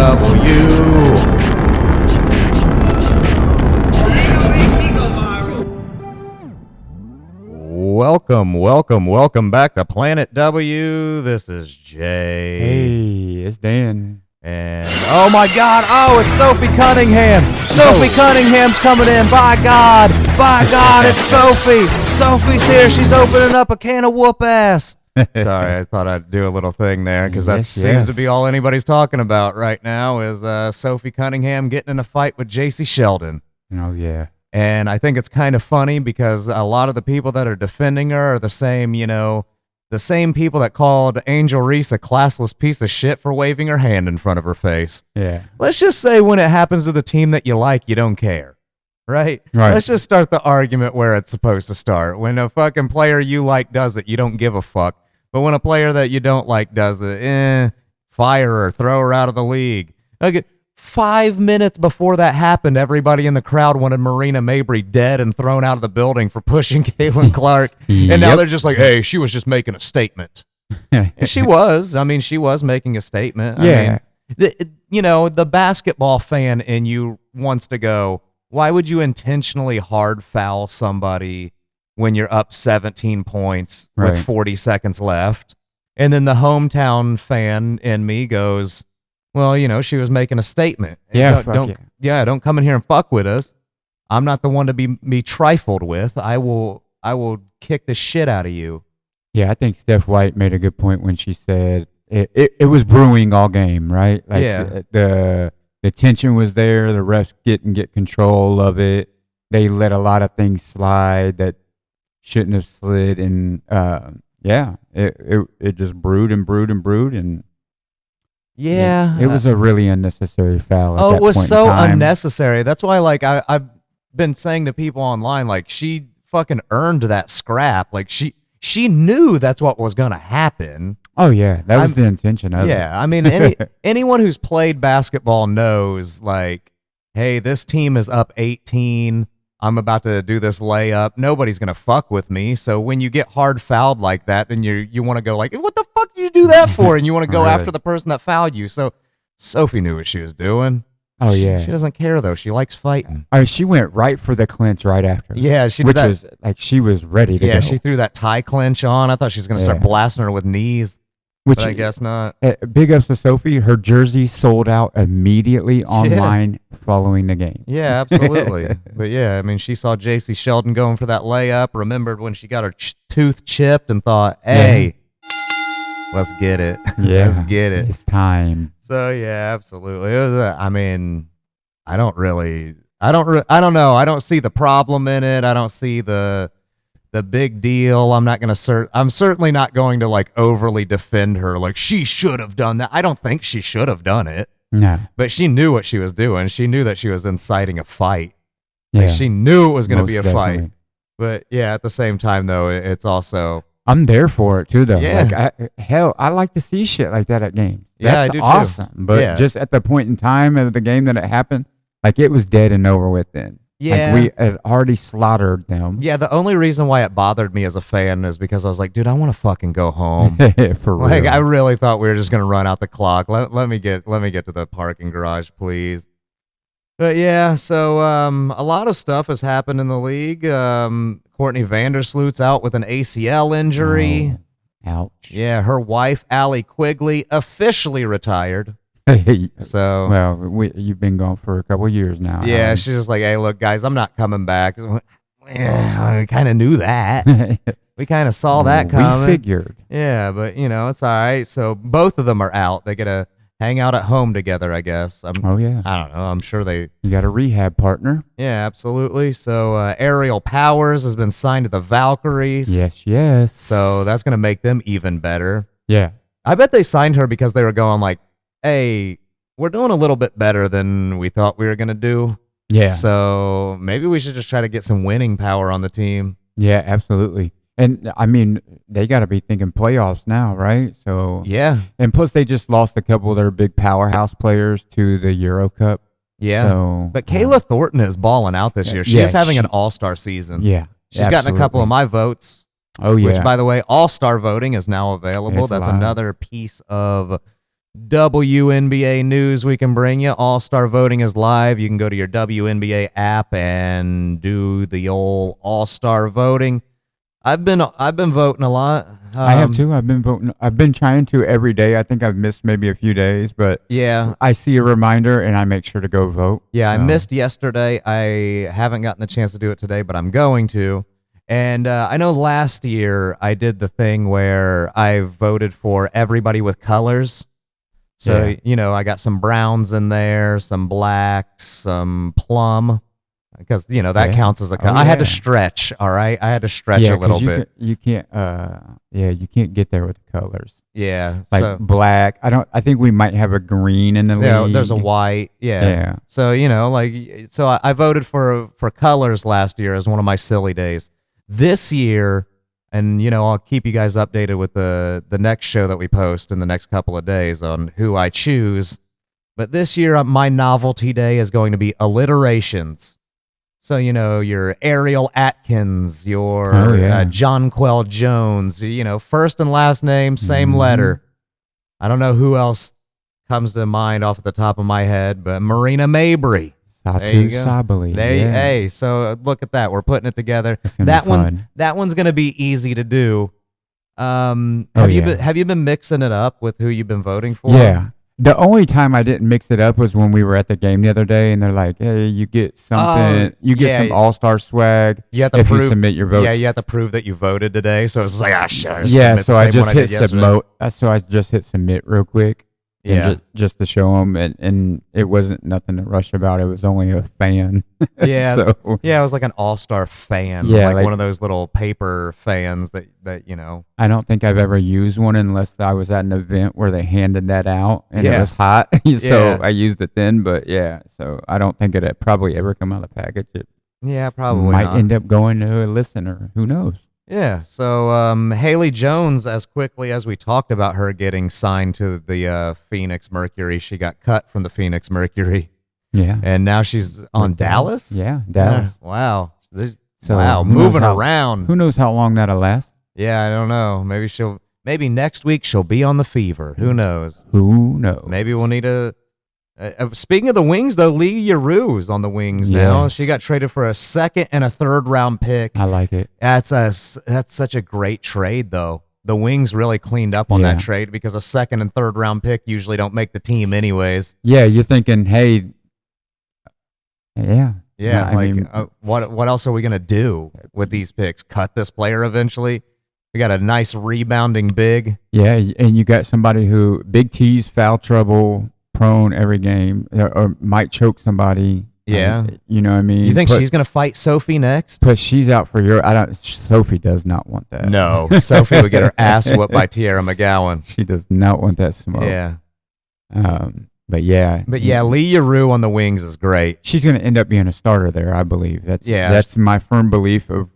Welcome back to Planet W. This is Jay. Hey, it's Dan. And, oh my God, it's Sophie Cunningham. Sophie Cunningham's coming in. By God, it's Sophie. Sophie's here. She's opening up a can of whoop ass. Sorry, I thought I'd do a little thing there because that seems to be all anybody's talking about right now is Sophie Cunningham getting in a fight with JC Sheldon. Oh, yeah. And I think it's kind of funny because a lot of the people that are defending her are the same, the same people that called Angel Reese a classless piece of shit for waving her hand in front of her face. Yeah. Let's just say when it happens to the team that you like, you don't care. Right? Let's just start the argument where it's supposed to start. When a fucking player you like does it, you don't give a fuck. But when a player that you don't like does it, fire her, throw her out of the league. Okay. 5 minutes before that happened, everybody in the crowd wanted Marina Mabry dead and thrown out of the building for pushing Caitlin Clark. And now they're just like, hey, she was just making a statement. And she was. I mean, she was making a statement. Yeah. I mean, the basketball fan in you wants to go, why would you intentionally hard foul somebody when you're up 17 points with 40 seconds left? And then the hometown fan in me goes, well, she was making a statement. Yeah, don't come in here and fuck with us. I'm not the one to be trifled with. I will kick the shit out of you. Yeah, I think Steph White made a good point when she said it was brewing all game, right? Like the tension was there. The refs didn't get control of it. They let a lot of things slide that shouldn't have slid, and it just brewed and brewed and brewed and. Yeah, it was a really unnecessary foul. It was so unnecessary. That's why, I've been saying to people online, she fucking earned that scrap. She knew that's what was gonna happen. Oh yeah, that was the intention of it. Yeah, I mean, anyone who's played basketball knows, hey, this team is up 18. I'm about to do this layup. Nobody's gonna fuck with me. So when you get hard fouled like that, then you want to go what the fuck did you do that for? And you want to go after the person that fouled you. So Sophie knew what she was doing. Oh yeah, she doesn't care though. She likes fighting. Oh, she went right for the clinch right after. Yeah, she did that. Was she was ready to go. Yeah, she threw that tie clinch on. I thought she was gonna start blasting her with knees. But I guess not. Big ups to Sophie. Her jersey sold out immediately online following the game. Yeah, absolutely. But yeah, I mean, she saw JC Sheldon going for that layup, remembered when she got her tooth chipped and thought, hey, let's get it. Yeah, let's get it. It's time. So yeah, absolutely. It was I don't know. I don't see the problem in it. I don't see the big deal. I'm certainly not going to overly defend her. She should have done that. I don't think she should have done it. No. But she knew what she was doing. She knew that she was inciting a fight. Yeah. She knew it was going to be a definitely. fight. But yeah, at the same time though, it's also. I'm there for it too though. Yeah. I like to see shit like that at games. Yeah, That's I do awesome. too. But just at the point in time of the game that it happened, it was dead and over with then. Yeah. We had already slaughtered them. Yeah, the only reason why it bothered me as a fan is because I was like, dude, I want to fucking go home. For real. I really thought we were just going to run out the clock. Let me get to the parking garage, please. But yeah, so a lot of stuff has happened in the league. Courtney Vandersloot's out with an ACL injury. Oh, ouch. Yeah, her wife, Allie Quigley, officially retired. So well, you've been gone for a couple of years now. Yeah, she's just like, hey, look, guys, I'm not coming back. Yeah, we kind of knew that. We kind of saw that coming. We figured. Yeah, but it's all right. So both of them are out. They get to hang out at home together, I guess. Oh yeah. I don't know. I'm sure they. You got a rehab partner. Yeah, absolutely. So Aerial Powers has been signed to the Valkyries. Yes. So that's gonna make them even better. Yeah. I bet they signed her because they were going hey, we're doing a little bit better than we thought we were going to do. Yeah. So maybe we should just try to get some winning power on the team. Yeah, absolutely. And I mean, they got to be thinking playoffs now, right? So yeah. And plus, they just lost a couple of their big powerhouse players to the Euro Cup. Yeah. So, but Kayla Thornton is balling out this year. She is having an all-star season. Yeah. She's gotten a couple of my votes. Oh, yeah. Which, by the way, all-star voting is now available. It's That's live. another piece of WNBA news we can bring you. All-Star voting is live. You can go to your WNBA app and do the old All-Star voting. I've been voting a lot. I have too. I've been voting. I've been trying to every day. I think I've missed maybe a few days, but yeah, I see a reminder and I make sure to go vote. Yeah, so. I missed yesterday. I haven't gotten the chance to do it today, but I'm going to. And I know last year I did the thing where I voted for everybody with colors. So, I got some browns in there, some blacks, some plum. Because that counts as a color. I had to stretch. All right, I had to stretch a little bit. You can't. You can't get there with the colors. Yeah, like black. I think we might have a green in the league. Yeah, there's a white. Yeah. So I voted for colors last year as one of my silly days. This year, and I'll keep you guys updated with the next show that we post in the next couple of days on who I choose. But this year, my novelty day is going to be alliterations. So, your Ariel Atkins, your Jonquel Jones, first and last name, same letter. I don't know who else comes to mind off the top of my head, but Marina Mabry. Satu Sabali. Hey, so look at that. We're putting it together. That one's going to be easy to do. Have you been mixing it up with who you've been voting for? Yeah. The only time I didn't mix it up was when we were at the game the other day, and they're like, "Hey, you get something. You get some All-Star swag you you submit your votes." Yeah, you have to prove that you voted today. So it's like, sure. Yeah, so I just hit submit. So I just hit submit real quick. And just to show them, and it wasn't nothing to rush about. It was only a fan. Yeah, so it was like an all-star fan. Yeah, like one of those little paper fans that. I don't think I've ever used one unless I was at an event where they handed that out and it was hot. So I used it then, but so I don't think it had probably ever come out of the package. It probably might end up going to a listener. Who knows? Yeah, so Haley Jones, as quickly as we talked about her getting signed to the Phoenix Mercury, she got cut from the Phoenix Mercury. Yeah. And now she's on Dallas? Yeah, Dallas. Wow. Moving around. Who knows how long that'll last? Yeah, I don't know. Maybe next week she'll be on the Fever. Who knows? Who knows? Maybe we'll need speaking of the Wings, though, Lee Yaru's on the Wings now. She got traded for a second and a third round pick. I like it. That's such a great trade, though. The Wings really cleaned up on that trade because a second and third round pick usually don't make the team anyways. Yeah, you're thinking, hey, yeah. Yeah, what else are we going to do with these picks? Cut this player eventually? We got a nice rebounding big. Yeah, and you got somebody who, Big T's foul trouble prone every game, or might choke somebody. Yeah, you know what I mean. You think she's gonna fight Sophie next? But she's out for Europe. Sophie does not want that. No, Sophie would get her ass whooped by Tierra McGowan. She does not want that smoke. Yeah. But Lee Yaru on the Wings is great. She's gonna end up being a starter there, I believe. That's my firm belief of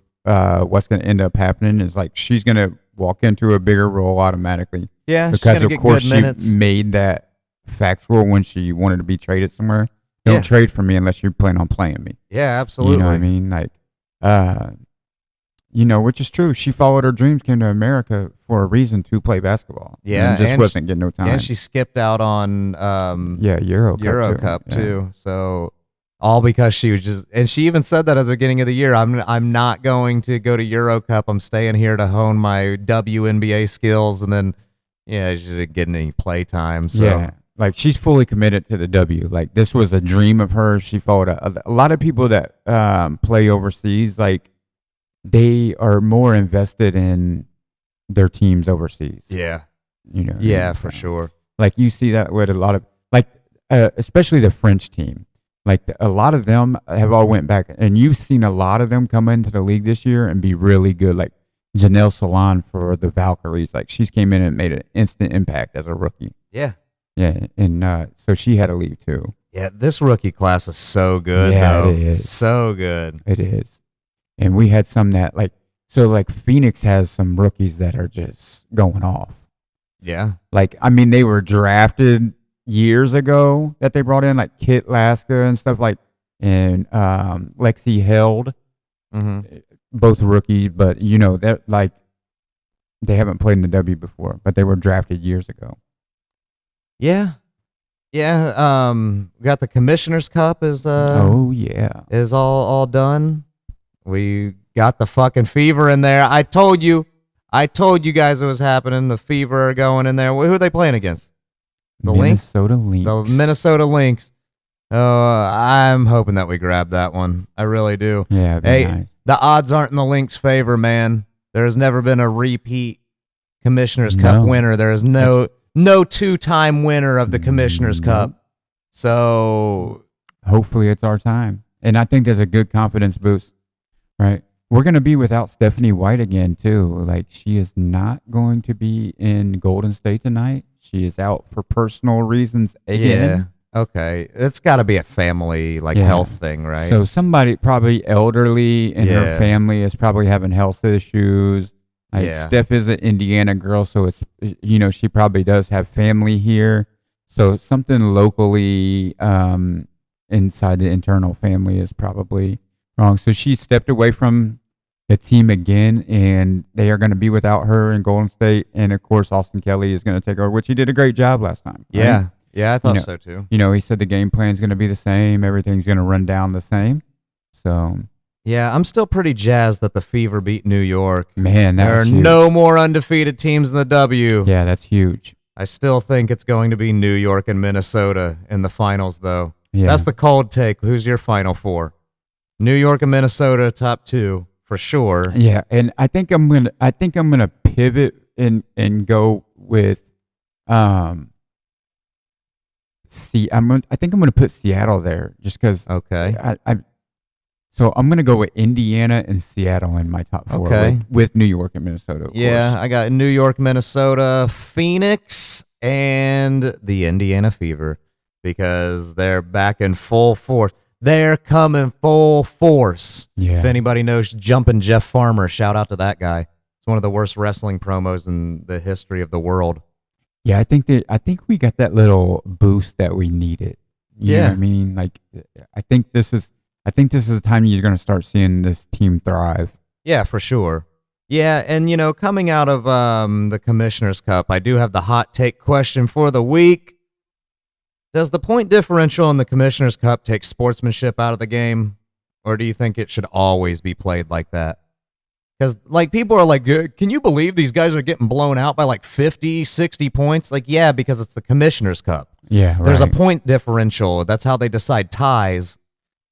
what's gonna end up happening is like she's gonna walk into a bigger role automatically. Yeah, because of course she made that factual when she wanted to be traded somewhere. Don't trade for me unless you plan on playing me. Yeah, absolutely. You know what I mean? Like, which is true. She followed her dreams, came to America for a reason to play basketball. Yeah, and just wasn't getting no time. And she skipped out on Euro Cup too. So all because she was and she even said that at the beginning of the year. I'm not going to go to Euro Cup. I'm staying here to hone my WNBA skills, and then she didn't get any play time. So. Yeah. Like, she's fully committed to the W. Like, this was a dream of hers. She followed a lot of people that play overseas, like, they are more invested in their teams overseas. Yeah. Yeah, for sure. Like, you see that with a lot of, like, especially the French team. Like, a lot of them have all went back, and you've seen a lot of them come into the league this year and be really good. Like, Janelle Salon for the Valkyries. Like, she's came in and made an instant impact as a rookie. Yeah. Yeah, and so she had to leave too. Yeah, this rookie class is so good. Yeah, though. It is so good. It is, and we had some that like Phoenix has some rookies that are just going off. Yeah, like I mean they were drafted years ago that they brought in like Kit Laska and stuff like, and Lexi Held, both rookies, but that like they haven't played in the W before, but they were drafted years ago. Yeah. Yeah. We got the Commissioner's Cup is is all done. We got the fucking Fever in there. I told you guys it was happening. The Fever are going in there. Who are they playing against? The Minnesota Lynx. The Minnesota Lynx. Oh, I'm hoping that we grab that one. I really do. Yeah, hey, nice. The odds aren't in the Lynx' favor, man. There has never been a repeat Commissioner's Cup winner. There is no two-time winner of the Commissioner's Cup. So hopefully it's our time. And I think there's a good confidence boost, right? We're going to be without Stephanie White again, too. Like, she is not going to be in Golden State tonight. She is out for personal reasons again. Yeah. Okay. It's got to be a family, health thing, right? So somebody probably elderly in her family is probably having health issues. Like Steph is an Indiana girl, so it's, she probably does have family here. So something locally inside the internal family is probably wrong. So she stepped away from the team again, and they are going to be without her in Golden State. And, of course, Austin Kelly is going to take over, which he did a great job last time. Right? Yeah. Yeah, I thought so, too. He said the game plan is going to be the same. Everything's going to run down the same. So... yeah, I'm still pretty jazzed that the Fever beat New York. Man, there are huge. No more undefeated teams in the W. Yeah, that's huge. I still think it's going to be New York and Minnesota in the finals, though. Yeah. That's the cold take. Who's your final four? New York and Minnesota, top two for sure. Yeah, and I think I'm gonna pivot and go with I think I'm gonna put Seattle there just because. Okay. So I'm going to go with Indiana and Seattle in my top four. Okay. With New York and Minnesota, of course. I got New York, Minnesota, Phoenix, and the Indiana Fever because they're back in full force. They're coming full force. Yeah. If anybody knows Jumpin' Jeff Farmer, shout out to that guy. It's one of the worst wrestling promos in the history of the world. Yeah, I think we got that little boost that we needed. You know what I mean? Like, I think this is the time you're going to start seeing this team thrive. Yeah, for sure. Yeah, and, coming out of the Commissioner's Cup, I do have the hot take question for the week. Does the point differential in the Commissioner's Cup take sportsmanship out of the game, or do you think it should always be played like that? Because, people are like, can you believe these guys are getting blown out by, 50, 60 points? Yeah, because it's the Commissioner's Cup. Yeah, right. There's a point differential. That's how they decide ties.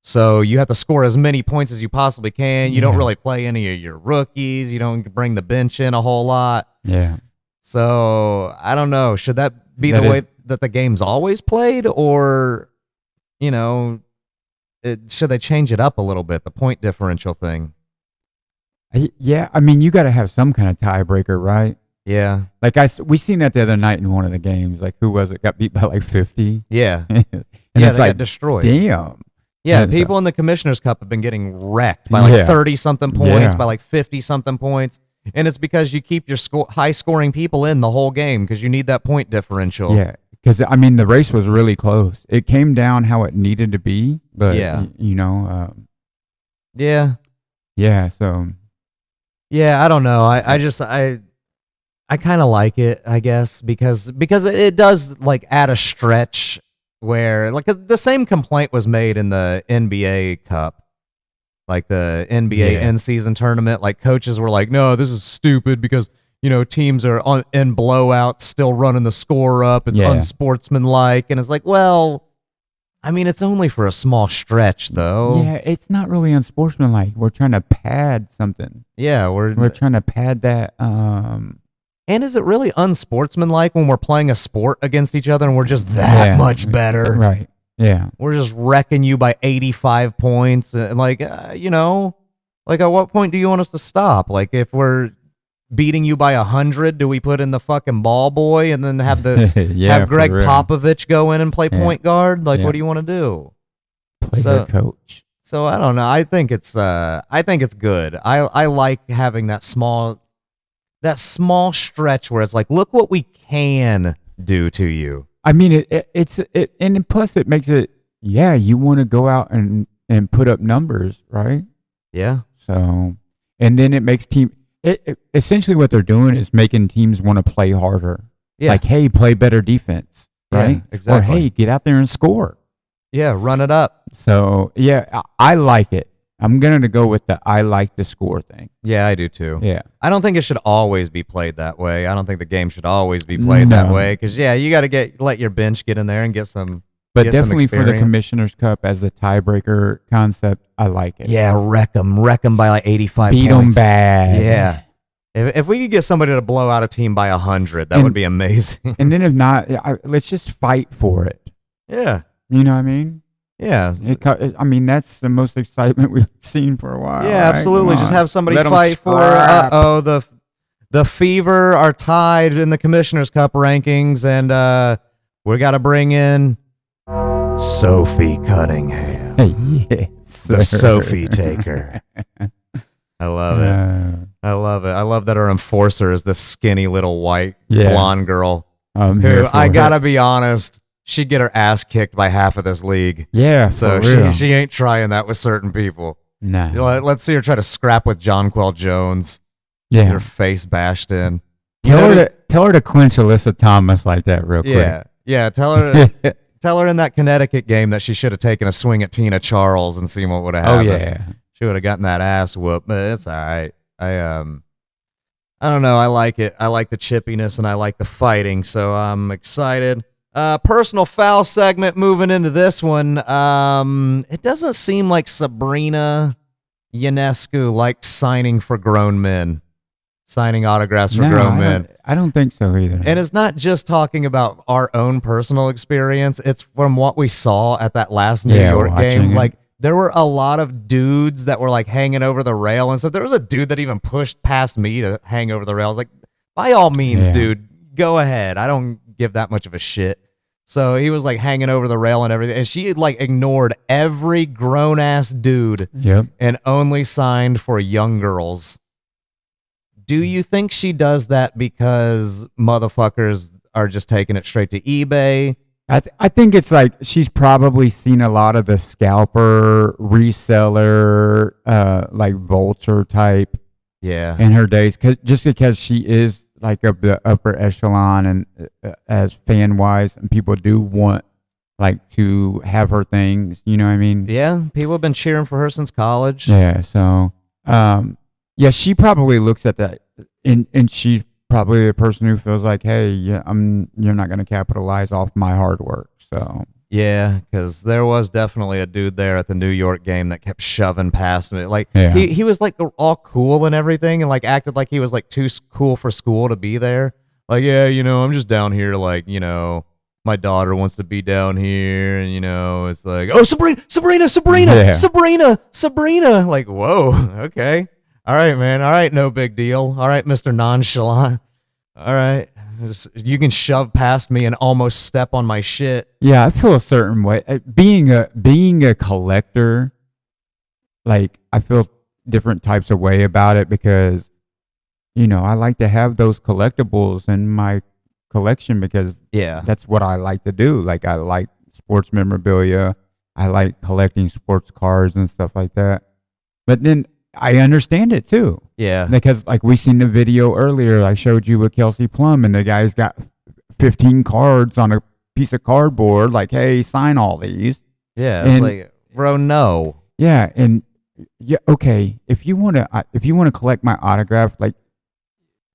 So you have to score as many points as you possibly can. You don't really play any of your rookies. You don't bring the bench in a whole lot. Yeah. So I don't know. Should that be the way that the game's always played? Or, should they change it up a little bit, the point differential thing? Yeah. I mean, you got to have some kind of tiebreaker, right? Yeah. We seen that the other night in one of the games. Who was it? Got beat by 50? Yeah. and it's they got destroyed. Damn. Yeah, people in the Commissioner's Cup have been getting wrecked by 30-something points, by 50-something points. And it's because you keep your high-scoring people in the whole game because you need that point differential. Yeah, because, the race was really close. It came down how it needed to be, but, Yeah, so. Yeah, I don't know. I kind of like it, I guess, because it does, add a stretch where, 'cause the same complaint was made in the NBA Cup, the NBA in-season tournament. Coaches were like, no, this is stupid because, teams are in blowouts still running the score up. It's unsportsmanlike. And it's well, it's only for a small stretch, though. Yeah, it's not really unsportsmanlike. We're trying to pad something. Yeah, we're trying to pad that. And is it really unsportsmanlike when we're playing a sport against each other and we're just that much better? Right. Yeah. We're just wrecking you by 85 points. And at what point do you want us to stop? If we're beating you by 100, do we put in the fucking ball boy and then have have Greg Popovich go in and play point guard? What do you want to do? Play their coach. So I don't know. I think it's good. I like having that small stretch where it's look what we can do to you. And plus it makes it, you want to go out and put up numbers, right? Yeah. So, and then it makes essentially what they're doing is making teams want to play harder. Yeah. Hey, play better defense. right? Yeah, exactly. Or hey, get out there and score. Yeah, run it up. So yeah, I like it. I'm going to go with the I like the score thing. Yeah, I do too. Yeah. I don't think it should always be played that way. I don't think the game should always be played that way because you got to let your bench get in there and get some. But definitely for the Commissioner's Cup as the tiebreaker concept, I like it. Yeah, wreck them by like 85 Beat points. them bad. Yeah. If we could get somebody to blow out a team by 100, that would be amazing. And then if not, let's just fight for it. Yeah. You know what I mean? Yeah. I mean, that's the most excitement we've seen for a while. Yeah, right? absolutely. Just have somebody fight for, the Fever are tied in the Commissioner's Cup rankings, and we got to bring in Sophie Cunningham. Yes, the Sophie taker. I love it. I love it. I love that her enforcer is this skinny little white blonde girl who, I got to be honest, she'd get her ass kicked by half of this league. Yeah, so she ain't trying that with certain people. No. Let's see her try to scrap with Jonquel Jones. Yeah, get her face bashed in. Tell her to clinch Alyssa Thomas like that real quick. Yeah. Tell her in that Connecticut game that she should have taken a swing at Tina Charles and seen what would have happened. Oh yeah, she would have gotten that ass whooped. But it's all right. I don't know. I like it. I like the chippiness and I like the fighting. So I'm excited. Personal foul segment moving into this one. It doesn't seem like Sabrina Ionescu likes signing for grown men, signing autographs for grown men. I don't think so either. And it's not just talking about our own personal experience. It's from what we saw at that last New York game. Like there were a lot of dudes that were like hanging over the rail and stuff. There was a dude that even pushed past me to hang over the rail. I was like, by all means, dude, go ahead. I don't give that much of a shit. So he was like hanging over the rail and everything. And she had like ignored every grown ass dude and only signed for young girls. Do you think she does that because motherfuckers are just taking it straight to eBay? I think it's like she's probably seen a lot of the scalper, reseller, like vulture type in her days. Just because she is like of the upper echelon and as fan wise, and people do want like to have her things, you know what I mean? Yeah, people have been cheering for her since college. Yeah, so she probably looks at that and she's probably a person who feels like, hey, you're not going to capitalize off my hard work. So yeah, because there was definitely a dude there at the New York game that kept shoving past me. Like he was like all cool and everything, and like acted like he was like too cool for school to be there. Like, yeah, I'm just down here. Like, my daughter wants to be down here, and it's like, oh, Sabrina. Like, whoa, okay, all right, man, all right, no big deal. All right, Mr. Nonchalant. All right. You can shove past me and almost step on my shit. Yeah, I feel a certain way. Being a collector, like I feel different types of way about it because, I like to have those collectibles in my collection because that's what I like to do. Like I like sports memorabilia. I like collecting sports cards and stuff like that. But then I understand it too. Yeah. Because like we seen the video earlier, I showed you with Kelsey Plum and the guy's got 15 cards on a piece of cardboard, like, hey, sign all these. Yeah. It's like, bro, no. Yeah. And okay. If you want to collect my autograph, like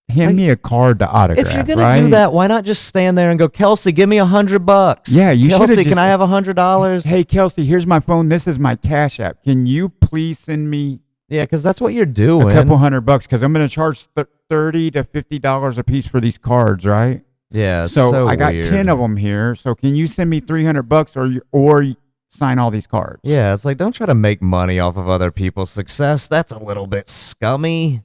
hand me a card to autograph. If you're going to do that, why not just stand there and go, Kelsey, give me $100? Yeah. Kelsey, can I have $100? Hey, Kelsey, here's my phone. This is my Cash App. Can you please send me? Yeah, because that's what you're doing. A couple $100 because I'm going to charge $30 to $50 a piece for these cards, right? Yeah. So I got 10 of them here. So can you send me $300 or sign all these cards? Yeah, it's like don't try to make money off of other people's success. That's a little bit scummy.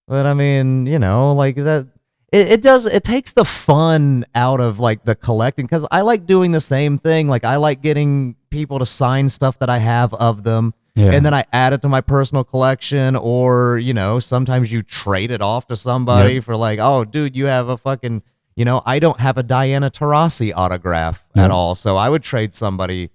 But I mean, like that. It takes the fun out of like the collecting because I like doing the same thing. Like I like getting people to sign stuff that I have of them. Yeah. And then I add it to my personal collection or, sometimes you trade it off to somebody for like, oh, dude, you have a fucking, I don't have a Diana Taurasi autograph at all. So I would trade somebody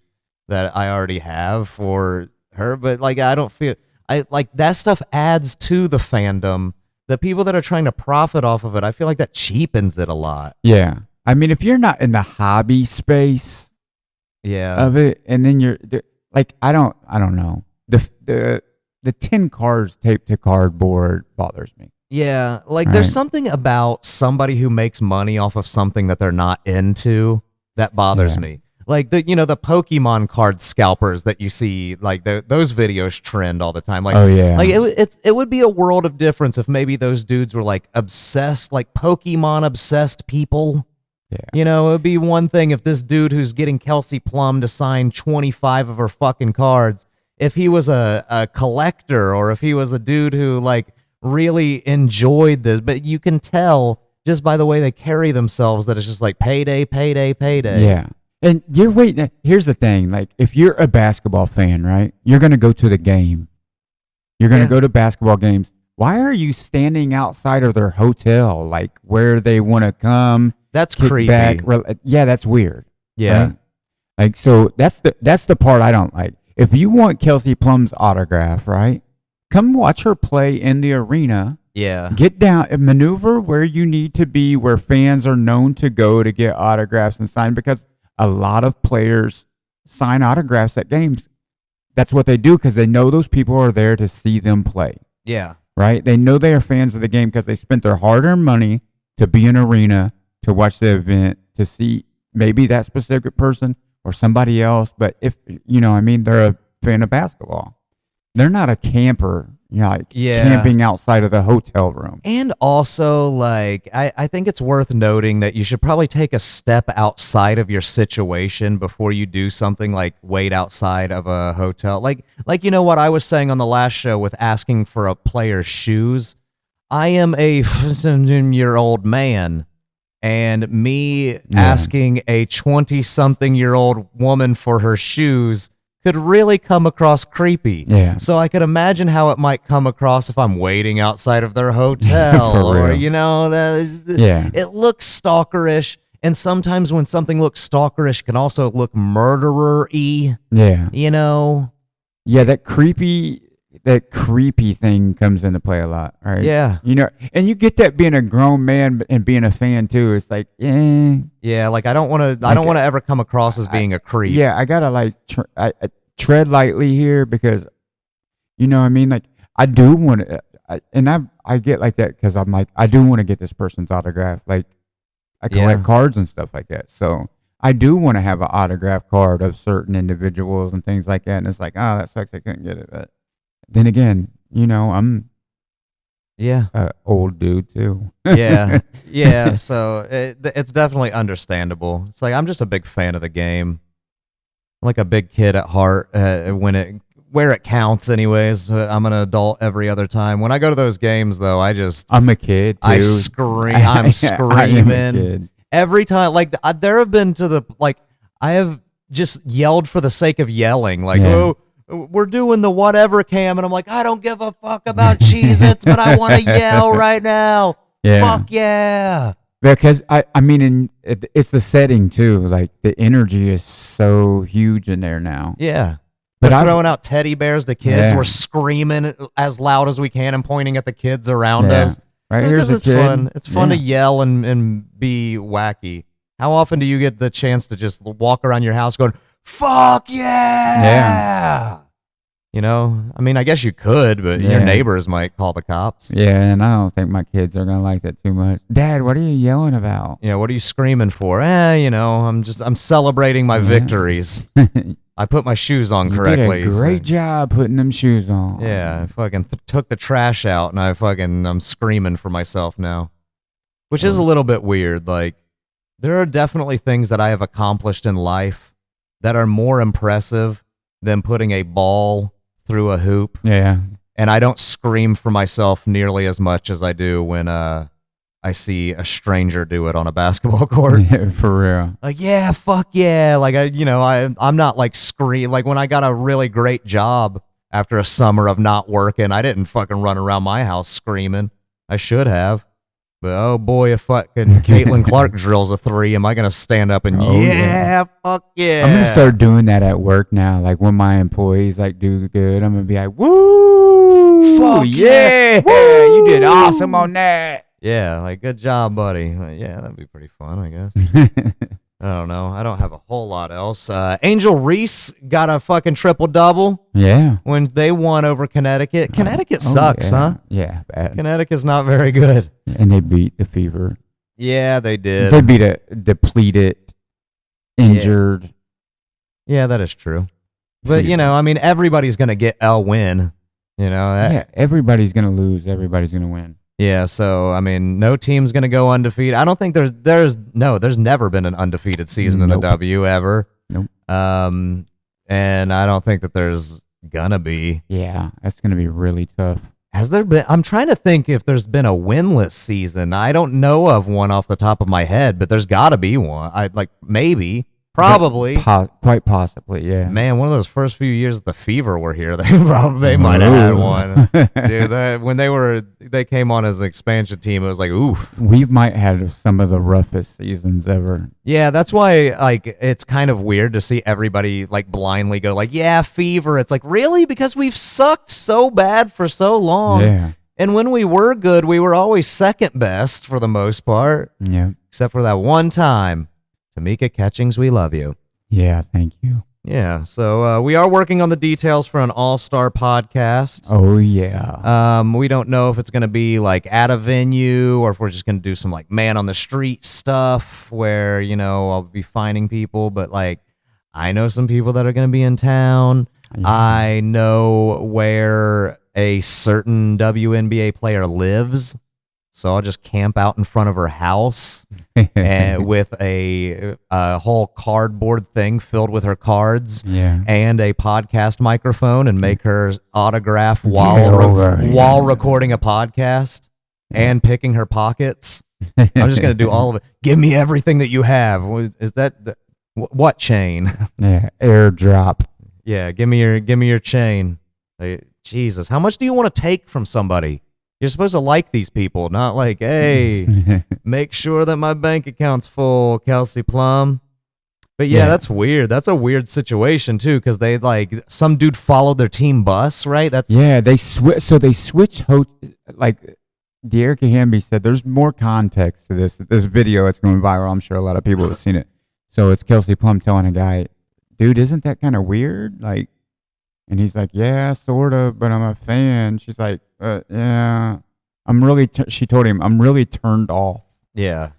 that I already have for her. But like, I don't feel, that stuff adds to the fandom. The people that are trying to profit off of it, I feel like that cheapens it a lot. Yeah. I mean, if you're not in the hobby space of it, and then you're like, I don't know. The 10 cards taped to cardboard bothers me. Yeah, like there's something about somebody who makes money off of something that they're not into that bothers me. Like the Pokemon card scalpers that you see, like those videos trend all the time. Like, like it would be a world of difference if maybe those dudes were like obsessed, like Pokemon obsessed people. Yeah. You know, it would be one thing if this dude who's getting Kelsey Plum to sign 25 of her fucking cards, if he was a collector or if he was a dude who like really enjoyed this, but you can tell just by the way they carry themselves that it's just like payday, payday, payday. Yeah. And you're waiting. Here's the thing. Like, if you're a basketball fan, right, you're going to go to the game. You're going to go to basketball games. Why are you standing outside of their hotel, like where they want to come? That's creepy. Yeah, that's weird. Yeah. Right? Like, so that's the part I don't like. If you want Kelsey Plum's autograph, right, come watch her play in the arena. Yeah. Get down and maneuver where you need to be, where fans are known to go to get autographs and sign, because a lot of players sign autographs at games. That's what they do because they know those people are there to see them play. Yeah. Right? They know they are fans of the game because they spent their hard-earned money to be in an arena, to watch the event, to see maybe that specific person or somebody else. But if, they're a fan of basketball. They're not a camper, like camping outside of the hotel room. And also, like, I think it's worth noting that you should probably take a step outside of your situation before you do something like wait outside of a hotel. Like what I was saying on the last show with asking for a player's shoes. I am a 17-year-old man, and me asking a 20-something-year-old woman for her shoes could really come across creepy. Yeah. So I could imagine how it might come across if I'm waiting outside of their hotel or, it looks stalkerish. And sometimes when something looks stalkerish, it can also look murderer-y. Yeah. Yeah, that creepy thing comes into play a lot, right? Yeah. And you get that being a grown man and being a fan too. It's like, yeah, like I don't want to ever come across as being a creep. Yeah, I gotta like tread lightly here because, like I do want to, I get like that because I'm like I do want to get this person's autograph. Like I collect cards and stuff like that, so I do want to have an autograph card of certain individuals and things like that. And it's like, oh, that sucks, I couldn't get it, but. Then again, I'm an old dude too. Yeah. So it's definitely understandable. It's like I'm just a big fan of the game. I'm like a big kid at heart where it counts anyways. I'm an adult every other time. When I go to those games, though, I'm a kid too. I'm screaming every time. Like there have been I have just yelled for the sake of yelling. Like, oh. We're doing the whatever cam, and I'm like, I don't give a fuck about Cheez-Its, but I want to yell right now. Yeah. Fuck yeah. Because, it's the setting, too. Like, the energy is so huge in there now. Yeah. But I'm throwing out teddy bears to kids. Yeah. We're screaming as loud as we can and pointing at the kids around us. Right, here's the kid. Fun. It's fun to yell and be wacky. How often do you get the chance to just walk around your house going, fuck yeah! Yeah. I guess you could, but your neighbors might call the cops. Yeah, and I don't think my kids are gonna like that too much. Dad, what are you yelling about? Yeah, what are you screaming for? I'm celebrating my victories. I put my shoes on correctly. You did a great job putting them shoes on. Yeah, I fucking took the trash out, and I'm screaming for myself now, which is a little bit weird. Like, there are definitely things that I have accomplished in life that are more impressive than putting a ball through a hoop. Yeah. And I don't scream for myself nearly as much as I do when I see a stranger do it on a basketball court. Yeah, for real. Like, yeah, fuck yeah. Like, I'm not like scream. Like when I got a really great job after a summer of not working, I didn't fucking run around my house screaming. I should have. But oh boy, if fucking Caitlin Clark drills a three, am I gonna stand up and fuck yeah? I'm gonna start doing that at work now. Like when my employees do good, I'm gonna be like, woo, fuck yeah, woo! You did awesome on that. Yeah, like good job, buddy. Yeah, that'd be pretty fun, I guess. I don't know. I don't have a whole lot else. Angel Reese got a fucking triple double. Yeah. When they won over Connecticut. Connecticut sucks, huh? Yeah, bad. Connecticut's not very good. And they beat the Fever. Yeah, they did. They beat a depleted, injured. Yeah, that is true. But, I mean, everybody's going to get a win. Yeah, everybody's going to lose. Everybody's going to win. Yeah, so, I mean, no team's going to go undefeated. I don't think there's never been an undefeated season in the W ever. Nope. And I don't think that there's going to be. Yeah, that's going to be really tough. Has there been? I'm trying to think if there's been a winless season. I don't know of one off the top of my head, but there's got to be one. Maybe. Probably. Quite possibly, yeah. Man, one of those first few years the Fever were here, they might have had one. Dude, when they came on as an expansion team, it was like, oof. We might have some of the roughest seasons ever. Yeah, that's why it's kind of weird to see everybody blindly go yeah, Fever. It's like, really? Because we've sucked so bad for so long. Yeah. And when we were good, we were always second best for the most part. Yeah. Except for that one time. Tamika Catchings, we love you. Yeah, thank you. Yeah, so we are working on the details for an all-star podcast. Oh, yeah. We don't know if it's going to be at a venue or if we're just going to do some man on the street stuff where, I'll be finding people. But I know some people that are going to be in town. Yeah. I know where a certain WNBA player lives. So I'll just camp out in front of her house and with a whole cardboard thing filled with her cards and a podcast microphone and make her autograph while recording a podcast and picking her pockets. I'm just going to do all of it. Give me everything that you have. Is that what chain? Yeah, airdrop. Yeah, give me your chain. Jesus, how much do you want to take from somebody? You're supposed to like these people, not hey, make sure that my bank account's full, Kelsey Plum. But yeah, that's weird. That's a weird situation too, because they some dude followed their team bus, right? They switch. So they switch. De'Erica Hamby said, there's more context to this video. It's going viral. I'm sure a lot of people have seen it. So it's Kelsey Plum telling a guy, dude, isn't that kind of weird? And he's like, yeah, sort of, but I'm a fan. She's like, yeah, she told him, I'm really turned off. Yeah.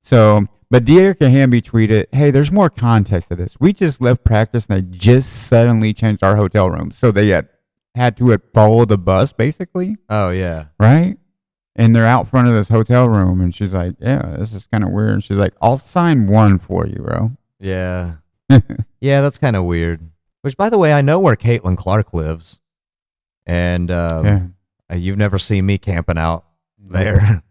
So, but De'Erica Hamby tweeted, hey, there's more context to this. We just left practice and they just suddenly changed our hotel room. So they had to follow the bus, basically. Oh, yeah. Right? And they're out front of this hotel room. And she's like, yeah, this is kind of weird. And she's like, I'll sign one for you, bro. Yeah. Yeah, that's kind of weird. Which, by the way, I know where Caitlin Clark lives. And you've never seen me camping out there.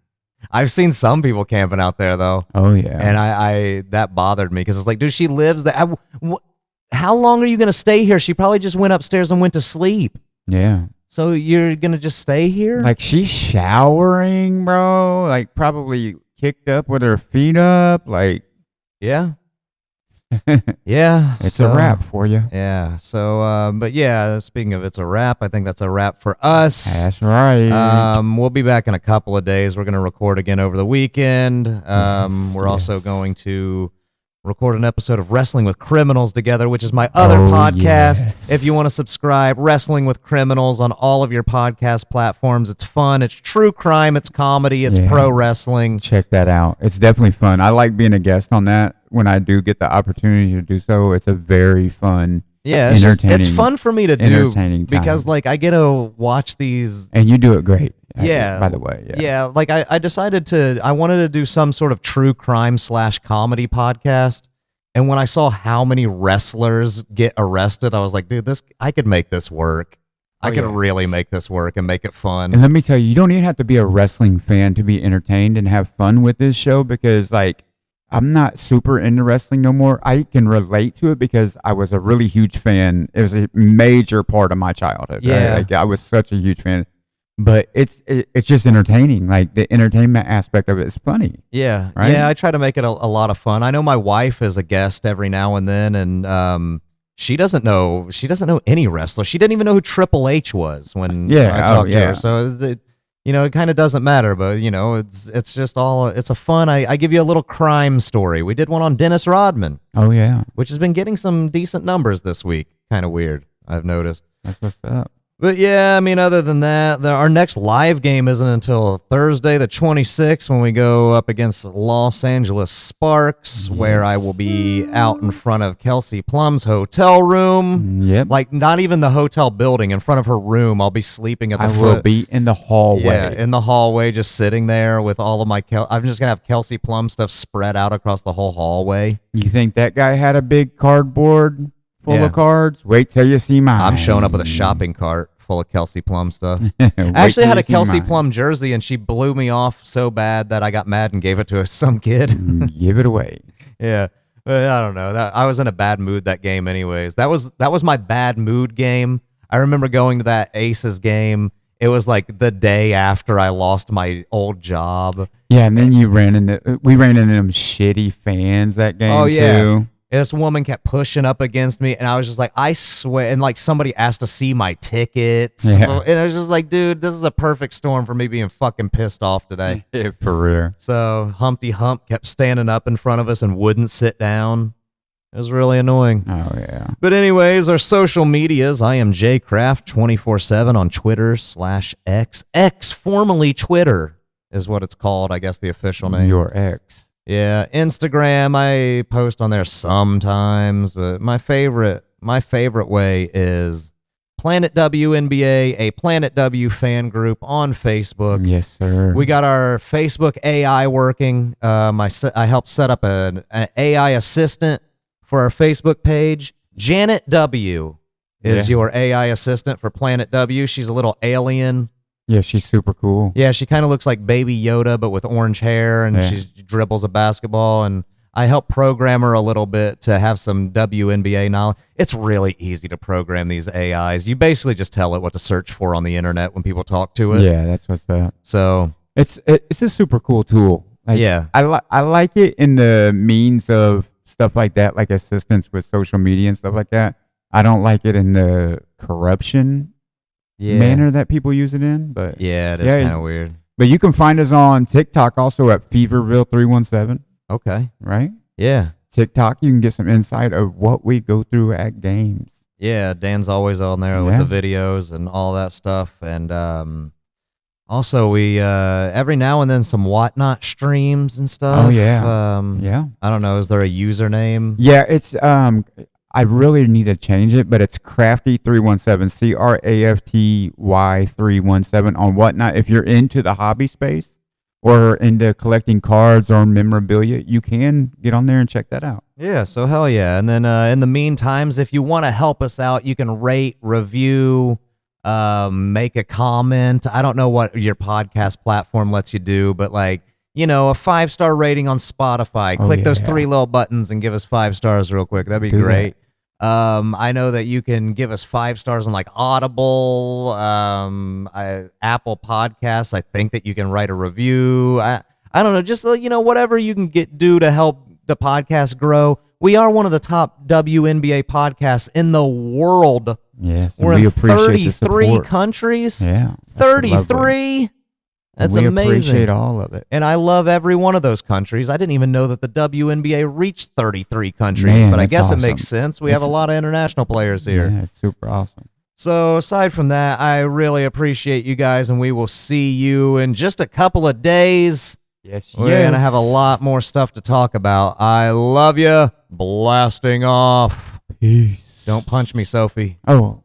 I've seen some people camping out there, though. Oh, yeah. And I that bothered me because it's like, dude, she lives there. How long are you going to stay here? She probably just went upstairs and went to sleep. Yeah. So you're going to just stay here? She's showering, bro. Probably kicked up with her feet up. Yeah. Yeah, it's a wrap for you. Yeah. So, but yeah, speaking of it's a wrap, I think that's a wrap for us. That's right. We'll be back in a couple of days. We're going to record again over the weekend. We're also going to record an episode of Wrestling with Criminals together, which is my other podcast. Yes. If you want to subscribe, Wrestling with Criminals on all of your podcast platforms. It's fun. It's true crime. It's comedy. It's pro wrestling. Check that out. It's definitely fun. I like being a guest on that when I do get the opportunity to do so. It's a very fun, it's fun for me to do because time. I get to watch these. And you do it great. Yeah. By the way. Yeah. I decided I wanted to do some sort of true crime / comedy podcast. And when I saw how many wrestlers get arrested, I was like, dude, I could make this work. I could really make this work and make it fun. And let me tell you, you don't even have to be a wrestling fan to be entertained and have fun with this show because I'm not super into wrestling no more. I can relate to it because I was a really huge fan. It was a major part of my childhood. Yeah. Right? I was such a huge fan. But it's just entertaining. The entertainment aspect of it is funny. Yeah. Right? Yeah, I try to make it a lot of fun. I know my wife is a guest every now and then, and she doesn't know any wrestler. She didn't even know who Triple H was when I talked to her. So it kind of doesn't matter, but it's just all it's a fun. I give you a little crime story. We did one on Dennis Rodman. Oh yeah, which has been getting some decent numbers this week. Kind of weird, I've noticed. That's what's up. But yeah, I mean, other than that, our next live game isn't until Thursday, the 26th, when we go up against Los Angeles Sparks, where I will be out in front of Kelsey Plum's hotel room. Yep. Like, not even the hotel building, in front of her room. I'll be sleeping at the foot. I will be in the hallway. Yeah, in the hallway, just sitting there with all of my I'm just going to have Kelsey Plum stuff spread out across the whole hallway. You think that guy had a big cardboard full of cards? Wait till you see mine. I'm showing up with a shopping cart full of Kelsey Plum stuff. I actually had a Kelsey Plum jersey, and she blew me off so bad that I got mad and gave it to some kid. Give it away. Yeah, but I don't know. I was in a bad mood that game, anyways. That was my bad mood game. I remember going to that Aces game. It was like the day after I lost my old job. Yeah, and then we ran into them shitty fans that game too. This woman kept pushing up against me, and I was just like, I swear. And like somebody asked to see my tickets. Yeah. And I was just like, dude, this is a perfect storm for me being fucking pissed off today. Yeah, for real. So Humpty Hump kept standing up in front of us and wouldn't sit down. It was really annoying. Oh, yeah. But anyways, our social medias, I am jcraft247 on Twitter/X. X, formerly Twitter, is what it's called, I guess the official name. Your X. Yeah, Instagram, I post on there sometimes, but my favorite way is Planet W NBA, a Planet W fan group on Facebook. Yes, sir. We got our Facebook AI working. I helped set up an AI assistant for our Facebook page. Janet W is your AI assistant for Planet W. She's a little alien. Yeah, she's super cool. Yeah, she kind of looks like Baby Yoda, but with orange hair, and she dribbles a basketball. And I helped program her a little bit to have some WNBA knowledge. It's really easy to program these AIs. You basically just tell it what to search for on the internet when people talk to it. Yeah, that's what's up. So it's a super cool tool. Like, I like it in the means of stuff like that, like assistance with social media and stuff like that. I don't like it in the corruption manner that people use it in, but it is kind of weird. But you can find us on TikTok also at Feverville317. Okay. Right? Yeah. TikTok, you can get some insight of what we go through at games. Yeah, Dan's always on there with the videos and all that stuff. And also we every now and then some Whatnot streams and stuff. Oh yeah. I don't know, is there a username? Yeah, it's I really need to change it, but it's Crafty317, CRAFTY317 on Whatnot. If you're into the hobby space or into collecting cards or memorabilia, you can get on there and check that out. Yeah, so hell yeah. And then in the meantimes, if you want to help us out, you can rate, review, make a comment. I don't know what your podcast platform lets you do, but like, a 5-star rating on Spotify. Click those 3 little buttons and give us 5 stars real quick. That'd be great. I know that you can give us 5 stars on like Audible, Apple Podcasts. I think that you can write a review. I don't know, just whatever you can do to help the podcast grow. We are one of the top WNBA podcasts in the world. Yes, we're in 33 countries. Yeah, 33. That's amazing. We appreciate all of it. And I love every one of those countries. I didn't even know that the WNBA reached 33 countries, but I guess it makes sense. We have a lot of international players here. Yeah, it's super awesome. So aside from that, I really appreciate you guys, and we will see you in just a couple of days. Yes, We're going to have a lot more stuff to talk about. I love you. Blasting off. Peace. Don't punch me, Sophie. Oh.